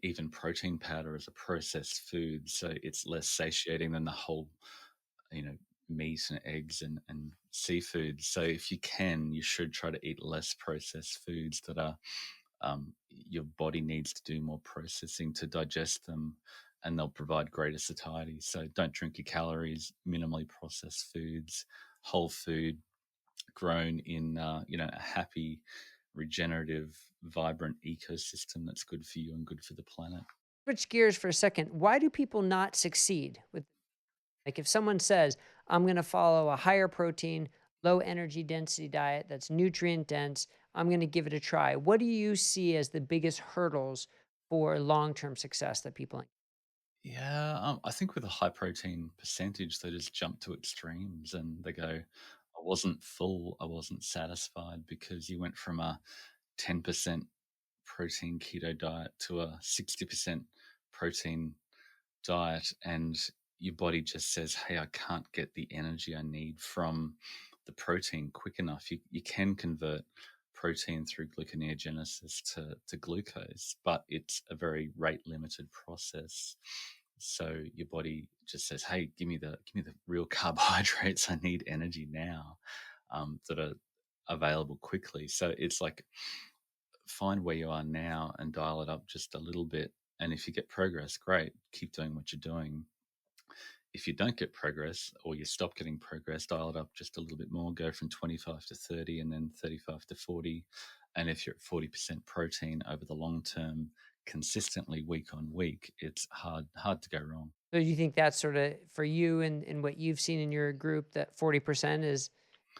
Even protein powder is a processed food, so it's less satiating than the whole, you know, meat and eggs and seafood. So if you can, you should try to eat less processed foods that are your body needs to do more processing to digest them, and they'll provide greater satiety. So don't drink your calories, minimally processed foods, whole food, grown in a happy, regenerative, vibrant ecosystem that's good for you and good for the planet. Switch gears for a second. Why do people not succeed with, like, if someone says, I'm going to follow a higher protein, low energy density diet that's nutrient dense, I'm going to give it a try. What do you see as the biggest hurdles for long term success that people? Yeah, I think with a high protein percentage, they just jump to extremes and they go, I wasn't full, I wasn't satisfied, because you went from a 10% protein keto diet to a 60% protein diet. And your body just says, "Hey, I can't get the energy I need from the protein quick enough." You can convert protein through gluconeogenesis to glucose, but it's a very rate limited process. So your body just says, "Hey, give me the real carbohydrates. I need energy now, that are available quickly." So it's like, find where you are now and dial it up just a little bit. And if you get progress, great, keep doing what you're doing. If you don't get progress, or you stop getting progress, dial it up just a little bit more, go from 25 to 30 and then 35 to 40. And if you're at 40% protein over the long term, consistently week on week, it's hard to go wrong. So you think that's sort of for you and what you've seen in your group, that 40% is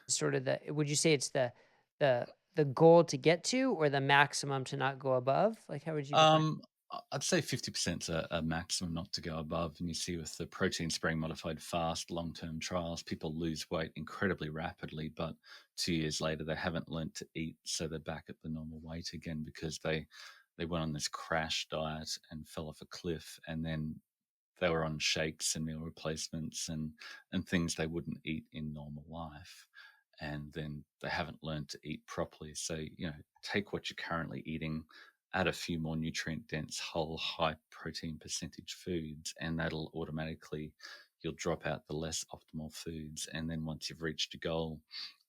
sort of the, would you say it's the the goal to get to, or the maximum to not go above? Like, how would you define? I'd say 50% is a maximum not to go above. And you see with the protein sparing modified fast long term trials, people lose weight incredibly rapidly, but 2 years later, they haven't learnt to eat. So they're back at the normal weight again because they went on this crash diet and fell off a cliff. And then they were on shakes and meal replacements and things they wouldn't eat in normal life. And then they haven't learned to eat properly. So, take what you're currently eating, add a few more nutrient dense, whole, high protein percentage foods, and that'll automatically, you'll drop out the less optimal foods. And then once you've reached a goal,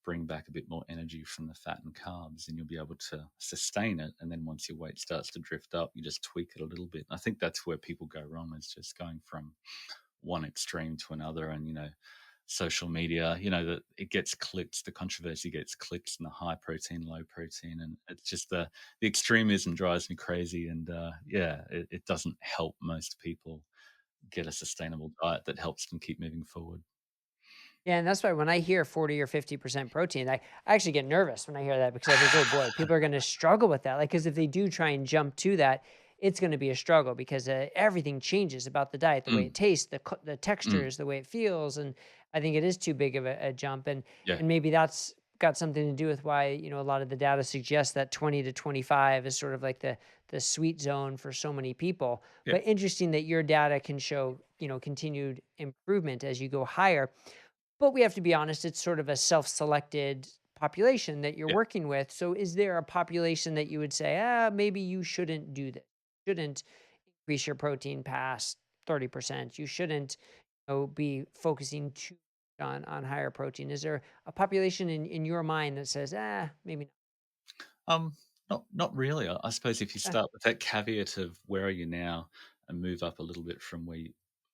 bring back a bit more energy from the fat and carbs, and you'll be able to sustain it. And then once your weight starts to drift up, you just tweak it a little bit. I think that's where people go wrong, is just going from one extreme to another. And social media, that it gets clicks, the controversy gets clicks, and the high protein, low protein, and it's just the extremism drives me crazy. And yeah, it doesn't help most people get a sustainable diet that helps them keep moving forward. Yeah, and that's why when I hear 40 or 50% protein, I actually get nervous when I hear that, because I think, oh boy, people are going to struggle with that. Like, because if they do try and jump to that, it's going to be a struggle, because everything changes about the diet, the way it Mm, tastes, the mm, textures, the way it feels. And I think it is too big of a jump. yeah, And maybe that's got something to do with why, a lot of the data suggests that 20 to 25 is sort of like the sweet zone for so many people. yeah, But interesting that your data can show, continued improvement as you go higher. But we have to be honest, it's sort of a self-selected population that you're yeah. working with. So is there a population that you would say, maybe you shouldn't do this? Shouldn't increase your protein past 30%. You shouldn't, be focusing too much on higher protein. Is there a population in your mind that says, maybe Um, not really. I suppose if you not? start with that caveat of where are you now, and move up a little bit from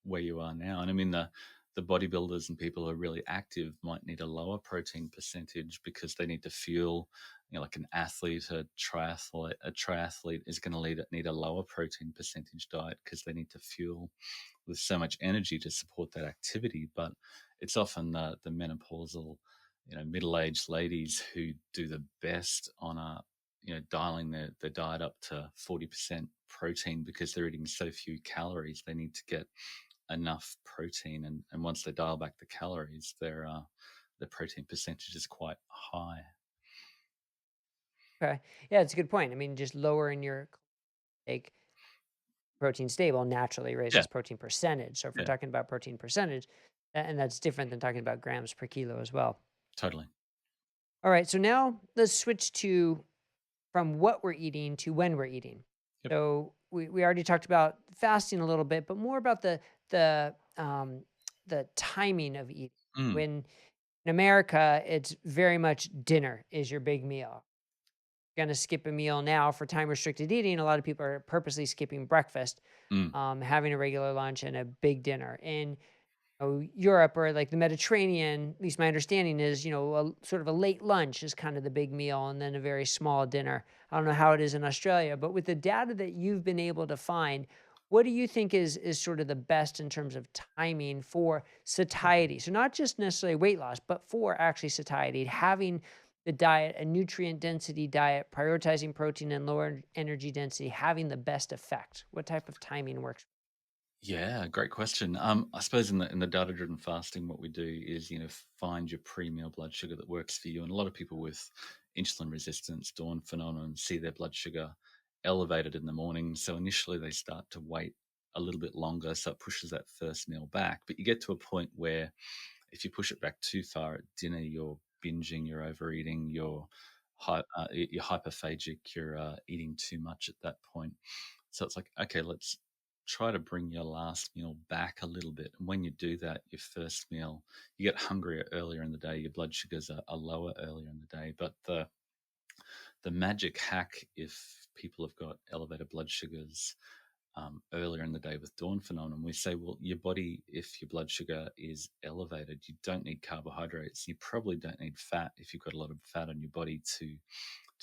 where you are now. And I mean, the bodybuilders and people who are really active might need a lower protein percentage because they need to fuel, like an athlete, a triathlete is going to need a lower protein percentage diet because they need to fuel with so much energy to support that activity. But it's often the menopausal, middle-aged ladies who do the best on dialing their diet up to 40% protein because they're eating so few calories. They need to get enough protein, and once they dial back the calories, their protein percentage is quite high. Okay. Yeah, it's a good point. I mean, just lowering your like protein stable naturally Yeah, raises protein percentage. So if we're yeah, talking about protein percentage, and that's different than talking about grams per kilo as well. totally. All right, so now let's switch to from what we're eating to when we're eating. Yep. So we already talked about fasting a little bit, but more about the the timing of eating. Mm, When in America, it's very much dinner is your big meal. Going to skip a meal now for time restricted eating. A lot of people are purposely skipping breakfast, mm, having a regular lunch and a big dinner. In Europe or like the Mediterranean, at least my understanding is, a sort of a late lunch is kind of the big meal, and then a very small dinner. I don't know how it is in Australia, but with the data that you've been able to find, what do you think is sort of the best in terms of timing for satiety? So not just necessarily weight loss, but for actually satiety, having the diet, a nutrient density diet, prioritizing protein and lower energy density, having the best effect. What type of timing works? yeah, great question. I suppose in the data-driven fasting, what we do is, find your pre-meal blood sugar that works for you. And a lot of people with insulin resistance, dawn phenomenon, see their blood sugar elevated in the morning. So initially they start to wait a little bit longer, so it pushes that first meal back. But you get to a point where if you push it back too far at dinner, you're binging, you're overeating, you're hyperphagic, you're eating too much at that point. So it's like, okay, let's try to bring your last meal back a little bit. And when you do that, your first meal, you get hungrier earlier in the day, your blood sugars are lower earlier in the day. But the magic hack, if people have got elevated blood sugars earlier in the day with dawn phenomenon, we say, well, your body, if your blood sugar is elevated, you don't need carbohydrates. You probably don't need fat if you've got a lot of fat on your body to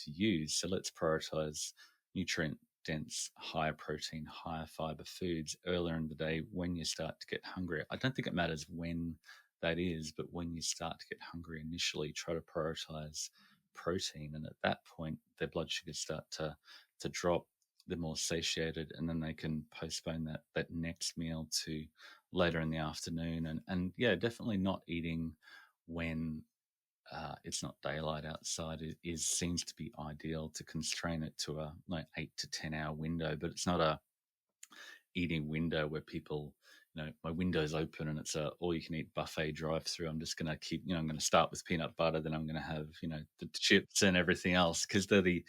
use. So let's prioritize nutrient dense, higher protein, higher fiber foods earlier in the day when you start to get hungry. I don't think it matters when that is, but when you start to get hungry initially, try to prioritize protein. And at that point, their blood sugars start to drop. They're more satiated, and then they can postpone that next meal to later in the afternoon. And yeah, definitely not eating when it's not daylight outside is seems to be ideal to constrain it to a like 8 to 10 hour window, but it's not a eating window where people, my window's open and it's a all you can eat buffet drive through. I'm just going to keep, I'm going to start with peanut butter, then I'm going to have, the chips and everything else because they're the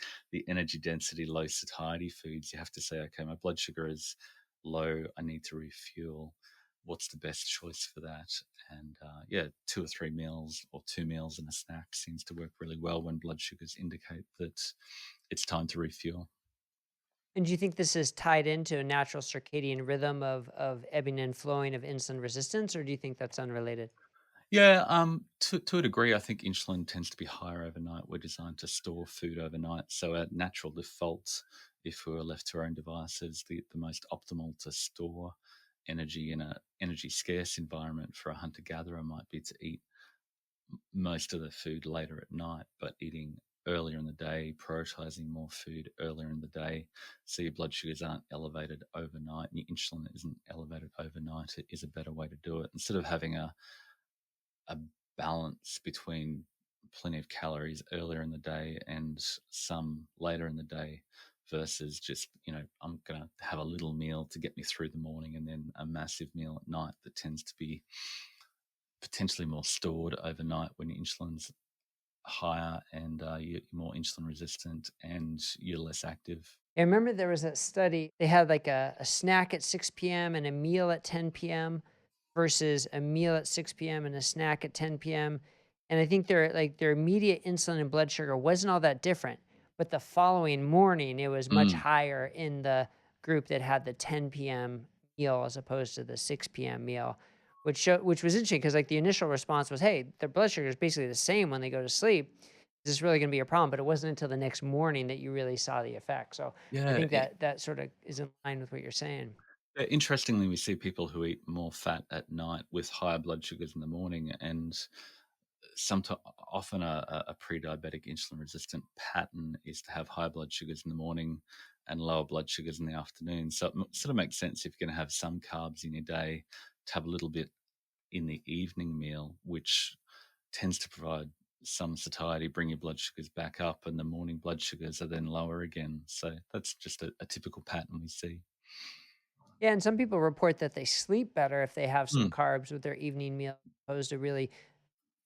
energy density, low satiety foods. You have to say, okay, my blood sugar is low. I need to refuel. What's the best choice for that? And yeah, 2 or 3 meals or 2 meals and a snack seems to work really well when blood sugars indicate that it's time to refuel. And do you think this is tied into a natural circadian rhythm of ebbing and flowing of insulin resistance, or do you think that's unrelated? Yeah, to a degree, I think insulin tends to be higher overnight. We're designed to store food overnight, so our natural default, if we were left to our own devices, the most optimal to store energy in a energy scarce environment for a hunter gatherer might be to eat most of the food later at night, but eating earlier in the day, prioritizing more food earlier in the day, so your blood sugars aren't elevated overnight and your insulin isn't elevated overnight. It is a better way to do it instead of having a balance between plenty of calories earlier in the day and some later in the day versus just, I'm going to have a little meal to get me through the morning and then a massive meal at night that tends to be potentially more stored overnight when your insulin's higher and you're more insulin resistant and you're less active. I remember there was that study, they had like a snack at 6 p.m. and a meal at 10 p.m. versus a meal at 6 p.m. and a snack at 10 p.m. And I think their immediate insulin and blood sugar wasn't all that different. But the following morning, it was much Mm. higher in the group that had the 10 p.m. meal as opposed to the 6 p.m. meal, which was interesting because like the initial response was, hey, their blood sugar is basically the same when they go to sleep. Is this really going to be a problem? But it wasn't until the next morning that you really saw the effect. So I Yeah, think that sort of is in line with what you're saying. interestingly, we see people who eat more fat at night with higher blood sugars in the morning, and sometimes often a pre-diabetic insulin resistant pattern is to have high blood sugars in the morning and lower blood sugars in the afternoon. So it sort of makes sense if you're going to have some carbs in your day to have a little bit in the evening meal, which tends to provide some satiety, bring your blood sugars back up, and the morning blood sugars are then lower again. So that's just a typical pattern we see. Yeah, and some people report that they sleep better if they have some Mm, carbs with their evening meal, opposed to really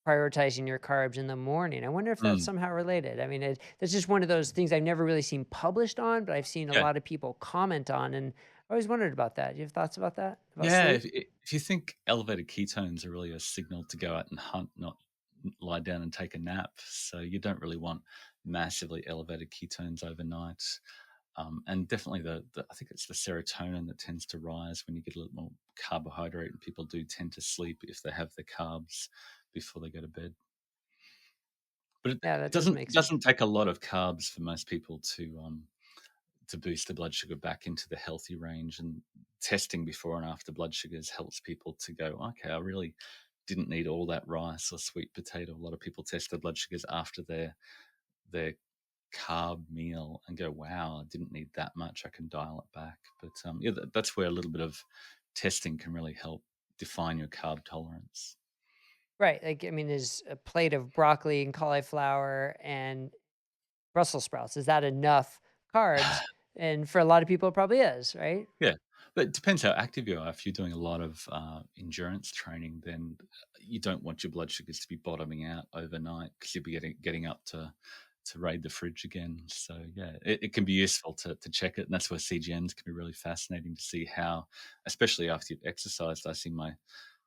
prioritizing your carbs in the morning. I wonder if that's mm. somehow related. I mean, that's just one of those things I've never really seen published on, but I've seen a Yeah. lot of people comment on, and I always wondered about that. Do you have thoughts about that? About Yeah, sleep? if you think elevated ketones are really a signal to go out and hunt, not lie down and take a nap, so you don't really want massively elevated ketones overnight. And definitely I think it's the serotonin that tends to rise when you get a little more carbohydrate, and people do tend to sleep if they have their carbs before they go to bed. But it, Yeah, it that does doesn't make it sense. doesn't take a lot of carbs for most people to boost the blood sugar back into the healthy range. And testing before and after blood sugars helps people to go, okay, I really didn't need all that rice or sweet potato. A lot of people test their blood sugars after their carb meal and go, wow, I didn't need that much. I can dial it back. But yeah, that's where a little bit of testing can really help define your carb tolerance. Right. Like, I mean, is a plate of broccoli and cauliflower and Brussels sprouts, is that enough carbs? And for a lot of people, it probably is, right? Yeah. But it depends how active you are. If you're doing a lot of endurance training, then you don't want your blood sugars to be bottoming out overnight because you'll be getting up to raid the fridge again. So yeah, it can be useful to check it, and that's where CGMs can be really fascinating to see how, especially after you've exercised, I see my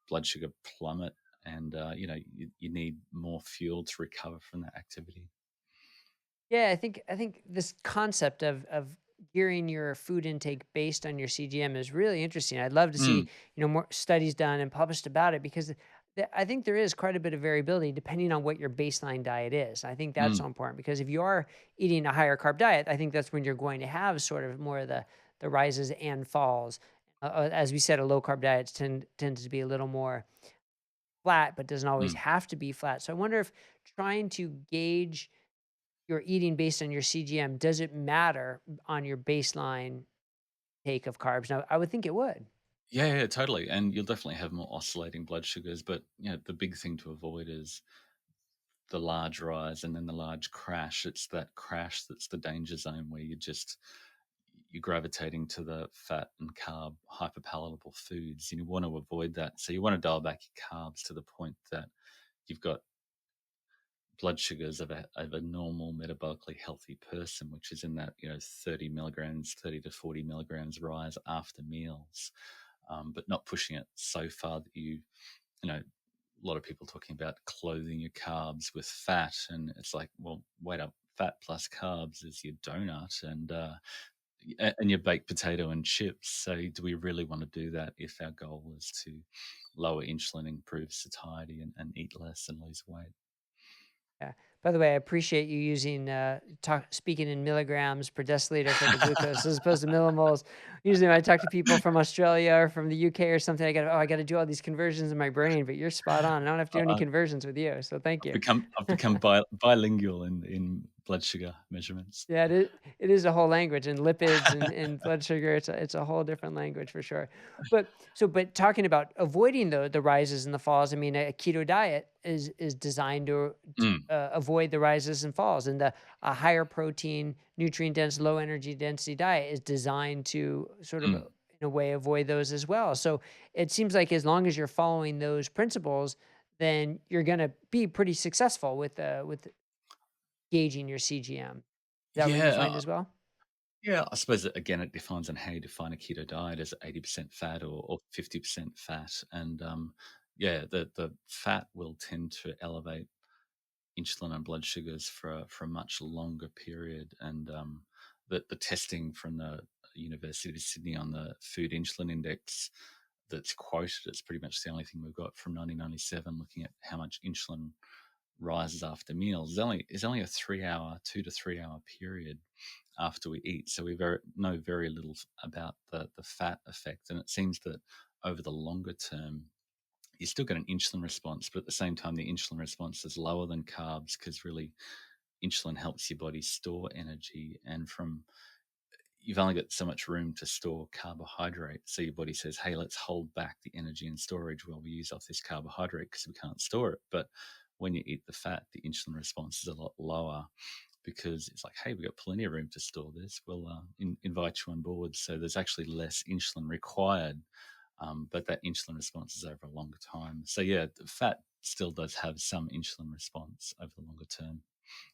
blood sugar plummet, and you need more fuel to recover from that activity. Yeah, I think this concept of gearing your food intake based on your CGM is really interesting. I'd love to see, Mm, more studies done and published about it because I think there is quite a bit of variability depending on what your baseline diet is. I think that's so mm, important because if you are eating a higher carb diet, I think that's when you're going to have sort of more of the rises and falls. As we said, a low carb diet tends to be a little more flat, but doesn't always mm. have to be flat. So I wonder if trying to gauge you're eating based on your CGM, does it matter on your baseline take of carbs? Now, I would think it would. Yeah, yeah, totally. And you'll definitely have more oscillating blood sugars, but the big thing to avoid is the large rise and then the large crash. It's that crash that's the danger zone where you're gravitating to the fat and carb hyperpalatable foods. And you want to avoid that. So you want to dial back your carbs to the point that you've got blood sugars of a normal metabolically healthy person, which is in that 30 milligrams, 30 to 40 milligrams rise after meals, but not pushing it so far that you know a lot of people talking about clothing your carbs with fat, and it's like, well, wait up, fat plus carbs is your donut and your baked potato and chips. So do we really want to do that if our goal is to lower insulin, improve satiety, and eat less and lose weight? Yeah. By the way, I appreciate you using speaking in milligrams per deciliter for the glucose as opposed to millimoles. Usually, when I talk to people from Australia or from the UK or something, I got to do all these conversions in my brain. But you're spot on. I don't have to do any I- conversions with you. So thank I've you. become bilingual in blood sugar measurements. Yeah, it is a whole language and lipids and blood sugar. It's a whole different language for sure. But talking about avoiding the rises and the falls, I mean, a keto diet is designed Mm, avoid the rises and falls, and a higher protein, nutrient dense, low energy density diet is designed to sort of mm. in a way avoid those as well. So it seems like as long as you're following those principles, then you're going to be pretty successful with gauging your CGM. Is that what you Yeah, find as well? yeah. I suppose that, again, it depends on how you define a keto diet. Is it 80% fat or 50% fat? And yeah, the fat will tend to elevate insulin and blood sugars for a much longer period. And the testing from the University of Sydney on the food insulin index that's quoted, it's pretty much the only thing we've got from 1997, looking at how much insulin rises after meals. Is only a 3 hour, 2 to 3 hour period after we eat. So we know very little about the fat effect. And it seems that over the longer term, you still get an insulin response, but at the same time, the insulin response is lower than carbs because really insulin helps your body store energy. And from you've only got so much room to store carbohydrate. So your body says, hey, let's hold back the energy and storage while we use off this carbohydrate because we can't store it. But when you eat the fat, the insulin response is a lot lower because it's like, hey, we've got plenty of room to store this. We'll invite you on board. So there's actually less insulin required, but that insulin response is over a longer time. So yeah, the fat still does have some insulin response over the longer term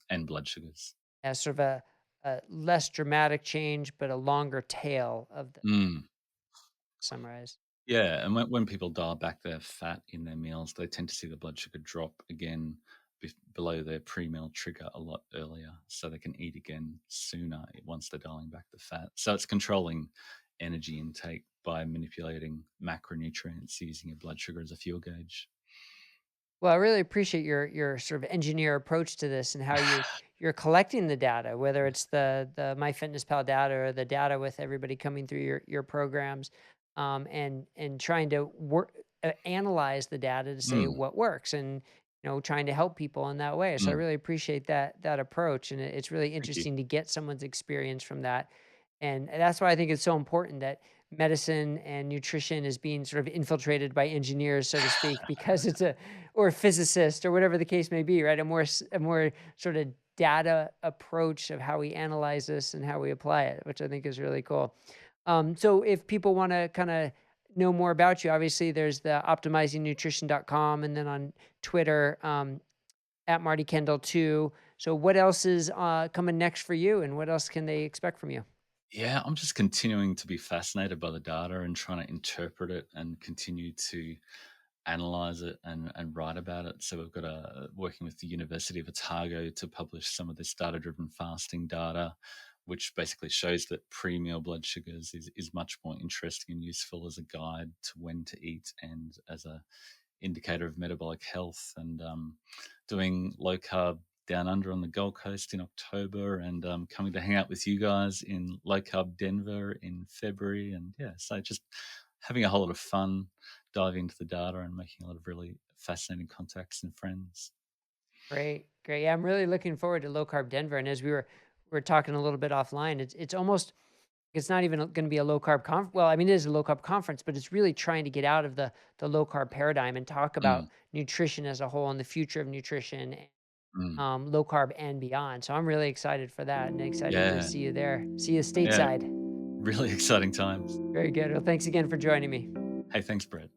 and blood sugars. As sort of a less dramatic change, but a longer tail of the Mm. summarize. Yeah, and when people dial back their fat in their meals, they tend to see the blood sugar drop again below their pre-meal trigger a lot earlier, so they can eat again sooner once they're dialing back the fat. So it's controlling energy intake by manipulating macronutrients using your blood sugar as a fuel gauge. Well, I really appreciate your sort of engineer approach to this and how you're collecting the data, whether it's the MyFitnessPal data or the data with everybody coming through your programs, and trying to analyze the data to say Mm, what works and trying to help people in that way. So I mm, really appreciate that approach, and it's really thank you. interesting to get someone's experience from that. And that's why I think it's so important that medicine and nutrition is being sort of infiltrated by engineers, so to speak, because it's a or a physicist or whatever the case may be, right? A more sort of data approach of how we analyze this and how we apply it, which I think is really cool. So if people want to kind of know more about you, obviously there's the optimizingnutrition.com and then on Twitter, at Marty Kendall too. So what else is coming next for you, and what else can they expect from you? Yeah, I'm just continuing to be fascinated by the data and trying to interpret it and continue to analyze it and write about it. So we've got a working with the University of Otago to publish some of this data-driven fasting data, which basically shows that pre-meal blood sugars is much more interesting and useful as a guide to when to eat and as a indicator of metabolic health. And doing low carb down under on the Gold Coast in October, and coming to hang out with you guys in low carb Denver in February. And yeah, so just having a whole lot of fun diving into the data and making a lot of really fascinating contacts and friends. Great, great. Yeah, I'm really looking forward to low carb Denver. And as we were talking a little bit offline, it's almost it's not even going to be a low carb Well, I mean, it is a low carb conference, but it's really trying to get out of the low carb paradigm and talk Mm, about nutrition as a whole and the future of nutrition, mm. low carb and beyond. So I'm really excited for that and excited to Yeah, see you there. See you yeah, stateside. really exciting times. Very good. Well, thanks again for joining me. Hey, thanks, Brett.